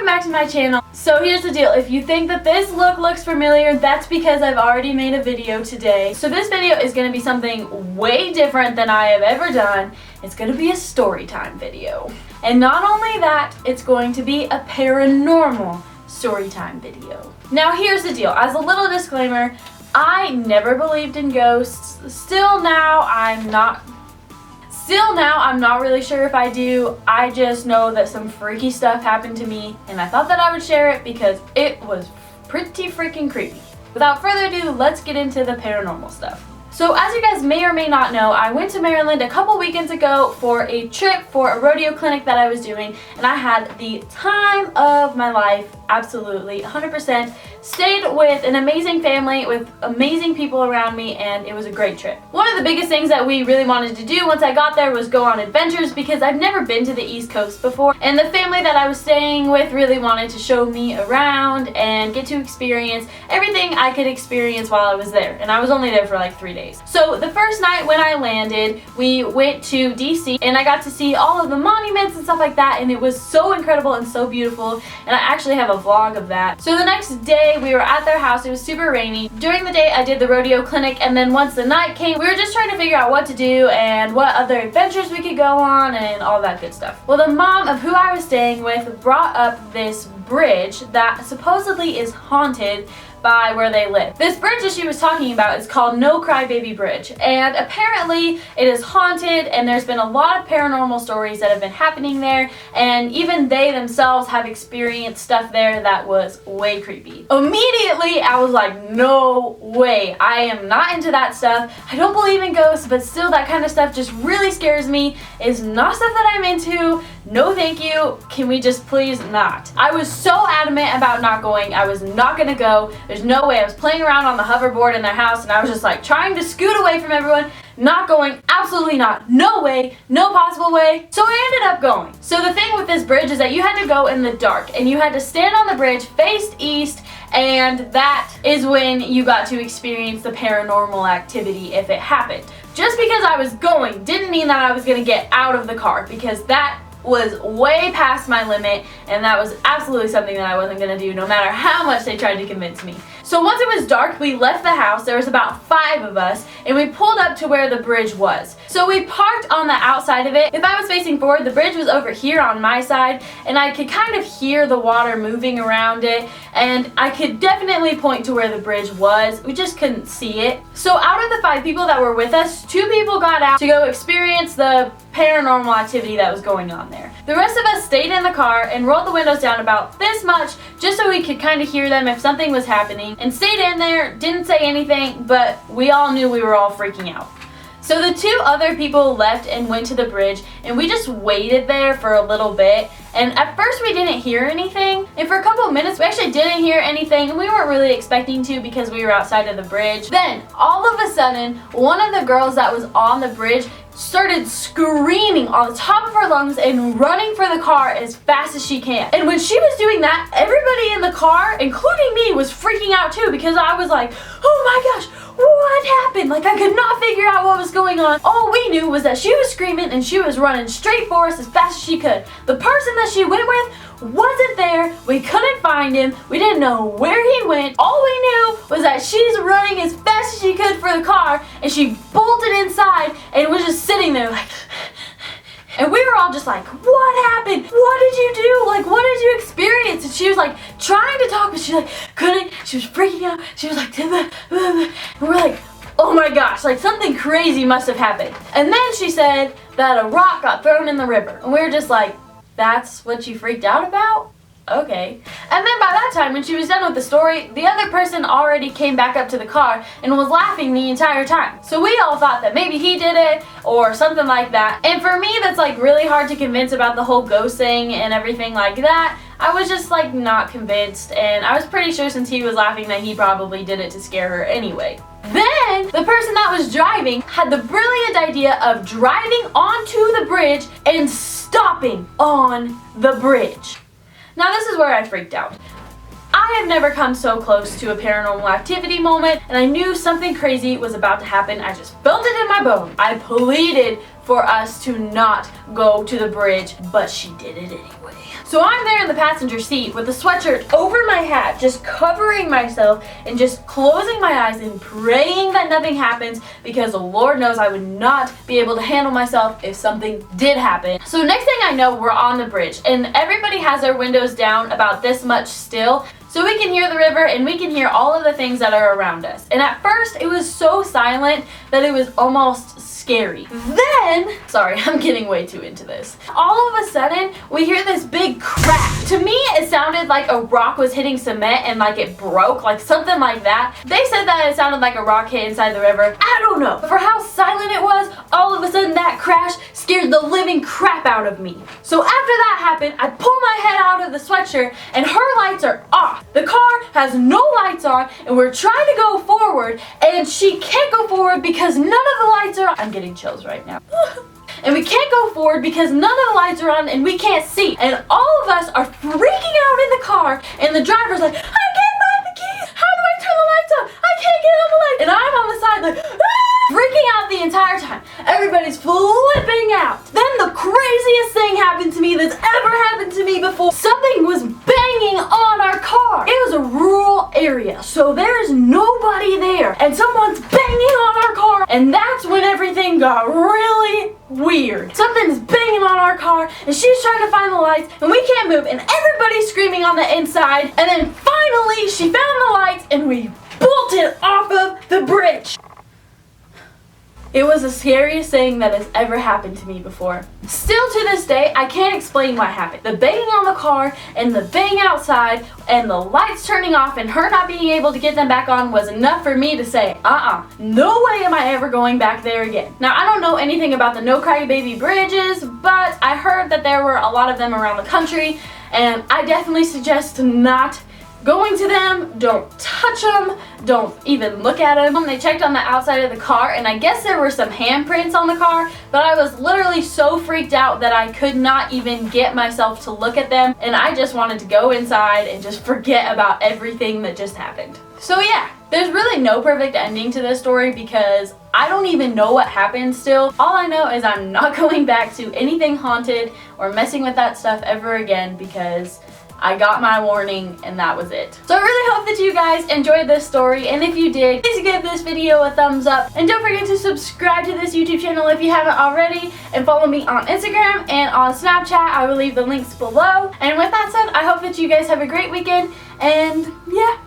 back to my channel. So here's the deal, if you think that this look looks familiar, that's because I've already made a video today. So this video is going to be something way different than I have ever done. It's going to be a story time video. And not only that, it's going to be a paranormal story time video. Now here's the deal, as a little disclaimer, I never believed in ghosts. Still now I'm not really sure if I do. I just know that some freaky stuff happened to me and I thought that I would share it because it was pretty freaking creepy. Without further ado, let's get into the paranormal stuff. So as you guys may or may not know, I went to Maryland a couple weekends ago for a trip for a rodeo clinic that I was doing, and I had the time of my life, absolutely, 100%. Stayed with an amazing family, with amazing people around me, and it was a great trip. One of the biggest things that we really wanted to do once I got there was go on adventures because I've never been to the East Coast before, and the family that I was staying with really wanted to show me around and get to experience everything I could experience while I was there, and I was only there for like 3 days. So the first night when I landed, we went to DC and I got to see all of the monuments and stuff like that, and it was so incredible and so beautiful, and I actually have a vlog of that. So the next day we were at their house. It was super rainy. During the day I did the rodeo clinic, and then once the night came, we were just trying to figure out what to do and what other adventures we could go on and all that good stuff. Well, the mom of who I was staying with brought up this bridge that supposedly is haunted by where they live. This bridge that she was talking about is called No Crybaby Bridge, and apparently it is haunted, and there's been a lot of paranormal stories that have been happening there, and even they themselves have experienced stuff there that was way creepy. Immediately I was like, no way, I am not into that stuff. I don't believe in ghosts, but still that kind of stuff just really scares me. It's not stuff that I'm into. No thank you, can we just please not? I was so adamant about not going. I was not gonna go. There's no way. I was playing around on the hoverboard in their house and I was just like trying to scoot away from everyone, not going, absolutely not, no way, no possible way. So I ended up going. So the thing with this bridge is that you had to go in the dark and you had to stand on the bridge, face east, and that is when you got to experience the paranormal activity if it happened. Just because I was going didn't mean that I was gonna get out of the car, because that was way past my limit, and that was absolutely something that I wasn't gonna do no matter how much they tried to convince me. So once it was dark, we left the house. There was about 5 of us, and we pulled up to where the bridge was. So we parked on the outside of it. If I was facing forward, the bridge was over here on my side, and I could kind of hear the water moving around it, and I could definitely point to where the bridge was. We just couldn't see it. So out of the 5 people that were with us, 2 people got out to go experience the paranormal activity that was going on there. The rest of us stayed in the car and rolled the windows down about this much just so we could kind of hear them if something was happening, and stayed in there, didn't say anything, but we all knew we were all freaking out. So the 2 other people left and went to the bridge, and we just waited there for a little bit, and at first we didn't hear anything, and for a couple of minutes we actually didn't hear anything, and we weren't really expecting to because we were outside of the bridge. Then all of a sudden, one of the girls that was on the bridge started screaming on the top of her lungs and running for the car as fast as she can. And when she was doing that, everybody in the car, including me, was freaking out too, because I was like, oh my gosh, what happened? Like, I could not figure out what was going on. All we knew was that she was screaming and she was running straight for us as fast as she could. The person that she went with wasn't there. We couldn't find him. We didn't know where he went. All we knew was that she's running as fast as she could for the car, and she bolted inside and was just sitting there like, and we were all just like, what happened? What did you do? Like, what did you experience? And she was like trying to talk, but she like couldn't. She was freaking out. She was like, and we're like, oh my gosh, like something crazy must have happened. And then she said that a rock got thrown in the river, and we were just like, that's what you freaked out about? Okay. And then by that time, when she was done with the story, the other person already came back up to the car and was laughing the entire time. So we all thought that maybe he did it or something like that. And for me, that's like really hard to convince about the whole ghost thing and everything like that. I was just like not convinced, and I was pretty sure since he was laughing that he probably did it to scare her anyway. Then the person that was driving had the brilliant idea of driving onto the bridge and stopping on the bridge. Now this is where I freaked out. I have never come so close to a paranormal activity moment, and I knew something crazy was about to happen. I just felt it in my bone. I pleaded for us to not go to the bridge, but she did it anyway. So I'm there in the passenger seat with the sweatshirt over my hat, just covering myself and just closing my eyes and praying that nothing happens, because Lord knows I would not be able to handle myself if something did happen. So next thing I know, we're on the bridge and everybody has their windows down about this much still, so we can hear the river and we can hear all of the things that are around us. And at first it was so silent that it was almost scary. Then, sorry, I'm getting way too into this. All of a sudden, we hear this big crack. To me, it sounded like a rock was hitting cement and like it broke, like something like that. They said that it sounded like a rock hit inside the river. I don't know. But for how silent it was, all of a sudden that crash scared the living crap out of me. So after that happened, I pull my head out of the sweatshirt and her lights are off. The car has no lights on and we're trying to go forward and she can't go forward because none of the lights are on. I'm getting chills right now. And we can't go forward because none of the lights are on and we can't see. And all of us are freaking out in the car and the driver's like, I can't find the keys. How do I turn the lights on? I can't get on the lights. And I'm on the side like, freaking out the entire time. Everybody's flipping out. Then the craziest thing happened to me that's ever happened to me before. Something was banging on our car. It was a rural area, so there's nobody there. And someone's banging on our car. And that's when everything got really weird. Something's banging on our car and she's trying to find the lights and we can't move and everybody's screaming on the inside. And then finally she found the lights and we bolted off of the bridge. It was the scariest thing that has ever happened to me before. Still to this day, I can't explain what happened. The banging on the car and the bang outside and the lights turning off and her not being able to get them back on was enough for me to say, no way am I ever going back there again. Now, I don't know anything about the No Cry Baby bridges, but I heard that there were a lot of them around the country, and I definitely suggest not going to them. Don't touch them, don't even look at them. They checked on the outside of the car and I guess there were some handprints on the car, but I was literally so freaked out that I could not even get myself to look at them, and I just wanted to go inside and just forget about everything that just happened. So yeah, there's really no perfect ending to this story because I don't even know what happened still. All I know is I'm not going back to anything haunted or messing with that stuff ever again because I got my warning and that was it. So I really hope that you guys enjoyed this story, and if you did, please give this video a thumbs up and don't forget to subscribe to this YouTube channel if you haven't already, and follow me on Instagram and on Snapchat. I will leave the links below. And with that said, I hope that you guys have a great weekend, and yeah.